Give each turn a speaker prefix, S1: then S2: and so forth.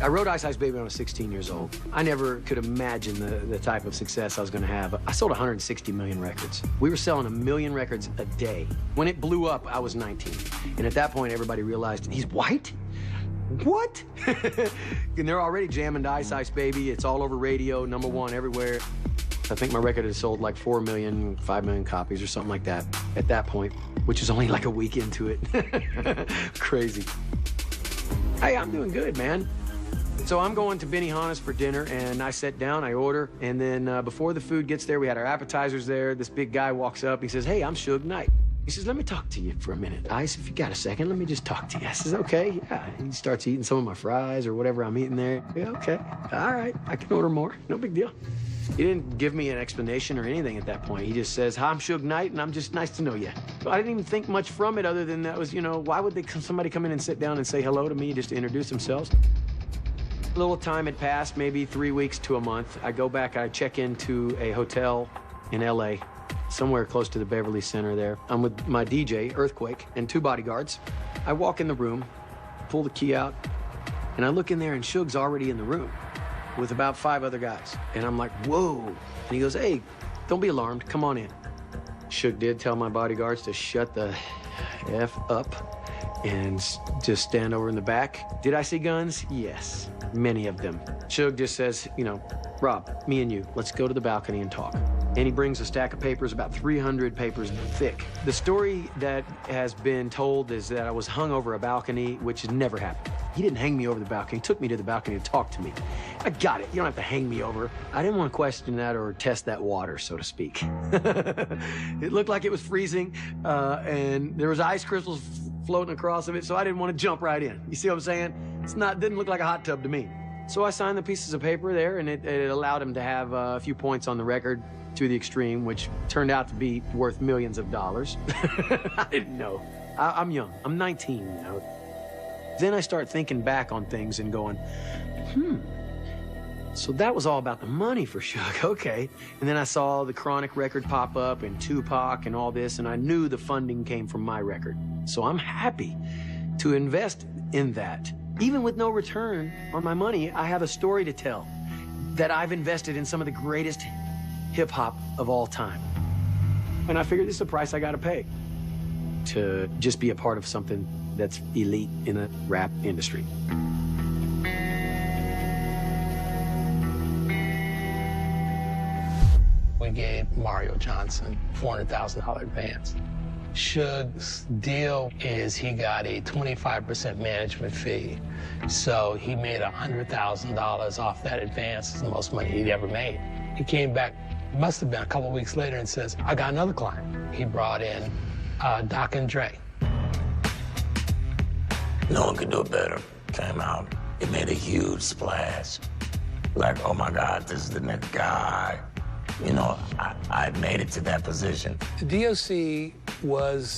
S1: I wrote Ice Ice Baby when I was 16 years old. I never could imagine the type of success I was going to have. I sold 160 million records. We were selling 1 million records a day. When it blew up, I was 19. And at that point, everybody realized, he's white? What? And they're already jamming to Ice Ice Baby. It's all over radio, #1 everywhere. I think my record had sold like 4 million, 5 million copies or something like that at that point, which is only like a week into it. Crazy. Hey, I'm doing good, man. So I'm going to Benihana's for dinner, and I sit down, I order, and then before the food gets there, we had our appetizers there. This big guy walks up, he says, hey, I'm Suge Knight. He says, let me talk to you for a minute. Ice, if you got a second, let me just talk to you. I says, okay, yeah. He starts eating some of my fries or whatever I'm eating there. Yeah, okay, all right, I can order more, no big deal. He didn't give me an explanation or anything at that point. He just says, hi, I'm Suge Knight, and I'm just nice to know you. So I didn't even think much from it other than that was, you know, why would somebody come in and sit down and say hello to me just to introduce themselves? A little time had passed, maybe 3 weeks to a month. I go back, I check into a hotel in LA, somewhere close to the Beverly Center there. I'm with my DJ, Earthquake, and 2 bodyguards. I walk in the room, pull the key out, and I look in there, and Suge's already in the room with about 5 other guys. And I'm like, whoa. And he goes, hey, don't be alarmed, come on in. Suge did tell my bodyguards to shut the F up and just stand over in the back. Did I see guns? Yes, many of them. Suge just says, you know, Rob, me and you, let's go to the balcony and talk. And he brings a stack of papers, about 300 papers thick. The story that has been told is that I was hung over a balcony, which has never happened. He didn't hang me over the balcony. He took me to the balcony to talk to me. I got it. You don't have to hang me over. I didn't want to question that or test that water, so to speak. It looked like it was freezing, and there was ice crystals floating across of it, so I didn't want to jump right in. You see what I'm saying? Didn't look like a hot tub to me. So I signed the pieces of paper there, and it allowed him to have a few points on the record to the extreme, which turned out to be worth millions of dollars. I didn't know. I'm young. I'm 19, you know. Then I start thinking back on things and going, so that was all about the money for Suge, okay. And then I saw the Chronic record pop up and Tupac and all this, and I knew the funding came from my record. So I'm happy to invest in that. Even with no return on my money, I have a story to tell that I've invested in some of the greatest hip-hop of all time. And I figured this is the price I gotta pay to just be a part of something that's elite in the rap industry.
S2: We gave Mario Johnson $400,000 advance. Suge's deal is he got a 25% management fee. So he made $100,000 off that advance. It's the most money he'd ever made. He came back, must have been a couple weeks later, and says, I got another client. He brought in Doc and Dre.
S3: No one could do it better. Came out, it made a huge splash. Like, oh my God, this is the next guy. You know, I made it to that position.
S2: The DOC was